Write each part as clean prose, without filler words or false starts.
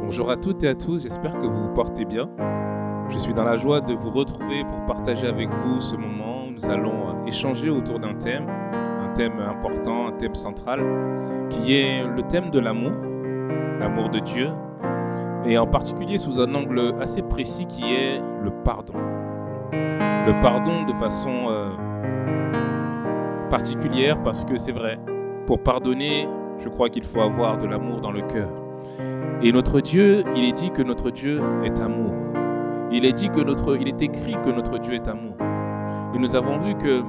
Bonjour à toutes et à tous, j'espère que vous vous portez bien. Je suis dans la joie de vous retrouver pour partager avec vous ce moment où nous allons échanger autour d'un thème, un thème important, un thème central, qui est le thème de l'amour de Dieu, et en particulier sous un angle assez précis qui est le pardon. Le pardon de façon particulière parce que c'est vrai, pour pardonner, je crois qu'il faut avoir de l'amour dans le cœur. Et notre Dieu, il est dit que notre Dieu est amour. Il est écrit que notre Dieu est amour. Et nous avons vu que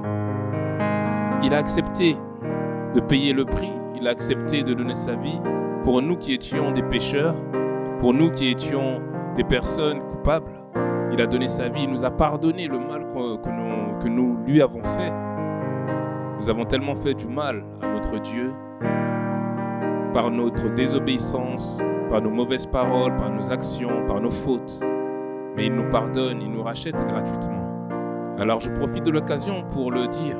il a accepté de payer le prix, il a accepté de donner sa vie pour nous qui étions des pécheurs, pour nous qui étions des personnes coupables. Il a donné sa vie, il nous a pardonné le mal que nous lui avons fait. Nous avons tellement fait du mal à notre Dieu par notre désobéissance, par nos mauvaises paroles, par nos actions, par nos fautes. Mais il nous pardonne, il nous rachète gratuitement. Alors je profite de l'occasion pour le dire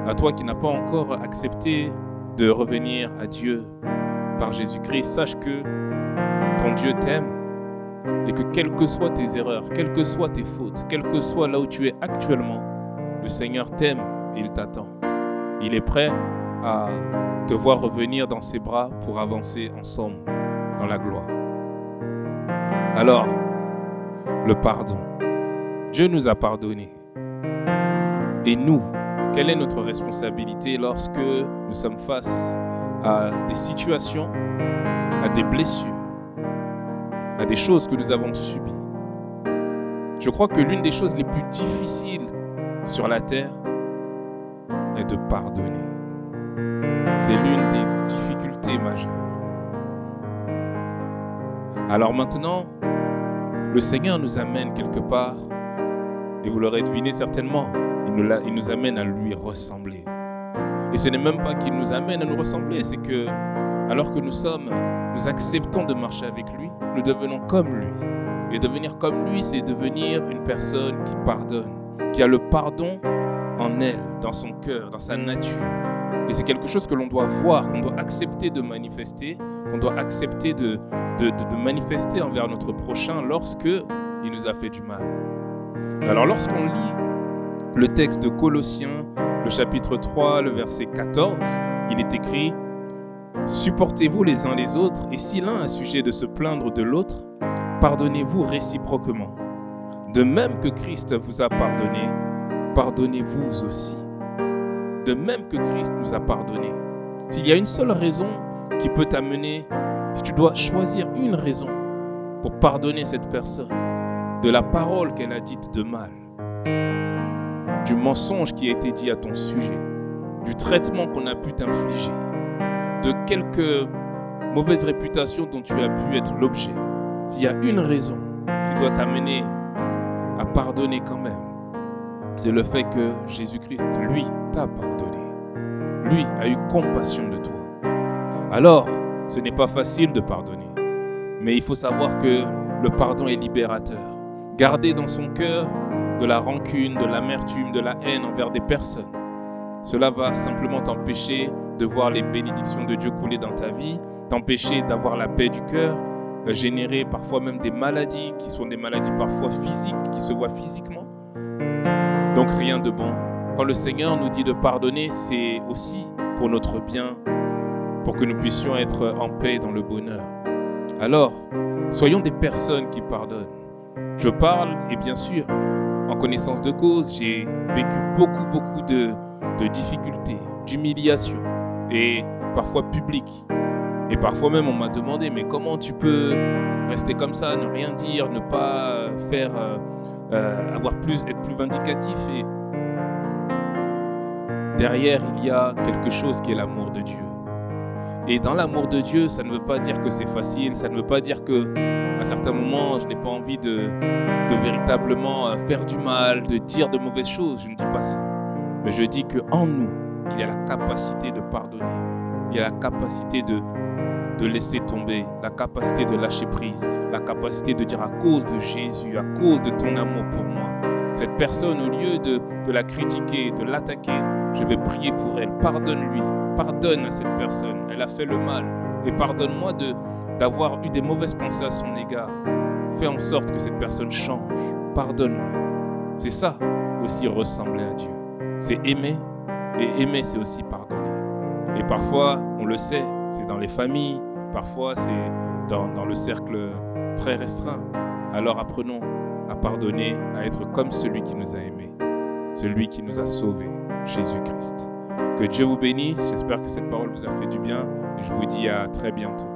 à toi qui n'as pas encore accepté de revenir à Dieu par Jésus-Christ. Sache que ton Dieu t'aime et que quelles que soient tes erreurs, quelles que soient tes fautes, quel que soit là où tu es actuellement, le Seigneur t'aime et il t'attend. Il est prêt à te voir revenir dans ses bras pour avancer ensemble dans la gloire. Alors, le pardon. Dieu nous a pardonné. Et nous, quelle est notre responsabilité lorsque nous sommes face à des situations, à des blessures, à des choses que nous avons subies? Je crois que l'une des choses les plus difficiles sur la terre est de pardonner. C'est l'une des difficultés majeures. Alors maintenant, le Seigneur nous amène quelque part, et vous l'aurez deviné certainement, il nous amène à lui ressembler. Et ce n'est même pas qu'il nous amène à nous ressembler, c'est que, alors que nous acceptons de marcher avec lui, nous devenons comme lui. Et devenir comme lui, c'est devenir une personne qui pardonne, qui a le pardon en elle, dans son cœur, dans sa nature. Et c'est quelque chose que l'on doit voir, qu'on doit accepter de manifester, qu'on doit accepter de manifester envers notre prochain lorsque il nous a fait du mal. Alors lorsqu'on lit le texte de Colossiens, le chapitre 3, le verset 14, il est écrit « Supportez-vous les uns les autres, et si l'un a sujet de se plaindre de l'autre, pardonnez-vous réciproquement. De même que Christ vous a pardonné, pardonnez-vous aussi. » De même que Christ nous a pardonné. S'il y a une seule raison qui peut t'amener, si tu dois choisir une raison pour pardonner cette personne, de la parole qu'elle a dite de mal, du mensonge qui a été dit à ton sujet, du traitement qu'on a pu t'infliger, de quelque mauvaise réputation dont tu as pu être l'objet, s'il y a une raison qui doit t'amener à pardonner quand même, c'est le fait que Jésus-Christ, lui, t'a pardonné. Lui a eu compassion de toi. Alors, ce n'est pas facile de pardonner, mais il faut savoir que le pardon est libérateur. Garder dans son cœur de la rancune, de l'amertume, de la haine envers des personnes, cela va simplement t'empêcher de voir les bénédictions de Dieu couler dans ta vie, t'empêcher d'avoir la paix du cœur, générer parfois même des maladies qui sont des maladies parfois physiques, qui se voient physiquement. Donc rien de bon. Quand le Seigneur nous dit de pardonner, c'est aussi pour notre bien, pour que nous puissions être en paix dans le bonheur. Alors, soyons des personnes qui pardonnent. Je parle, et bien sûr, en connaissance de cause, j'ai vécu beaucoup de difficultés, d'humiliation, et parfois publiques. Et parfois même, on m'a demandé, mais comment tu peux rester comme ça, ne rien dire, ne pas faire... être plus vindicatif, et derrière il y a quelque chose qui est l'amour de Dieu. Et dans l'amour de Dieu, ça ne veut pas dire que c'est facile, ça ne veut pas dire que à certains moments je n'ai pas envie de véritablement faire du mal, de dire de mauvaises choses. Je ne dis pas ça, mais je dis qu'en nous il y a la capacité de pardonner, il y a la capacité de laisser tomber, la capacité de lâcher prise, la capacité de dire à cause de Jésus, à cause de ton amour pour moi, cette personne, au lieu de la critiquer, de l'attaquer, je vais prier pour elle. Pardonne-lui, pardonne à cette personne, elle a fait le mal, et pardonne-moi d'avoir eu des mauvaises pensées à son égard. Fais en sorte que cette personne change. Pardonne-le. C'est ça aussi ressembler à Dieu. C'est aimer, et aimer c'est aussi pardonner. Et parfois, on le sait, c'est dans les familles, parfois c'est dans le cercle très restreint. Alors apprenons à pardonner, à être comme celui qui nous a aimés, celui qui nous a sauvés, Jésus-Christ. Que Dieu vous bénisse, j'espère que cette parole vous a fait du bien et je vous dis à très bientôt.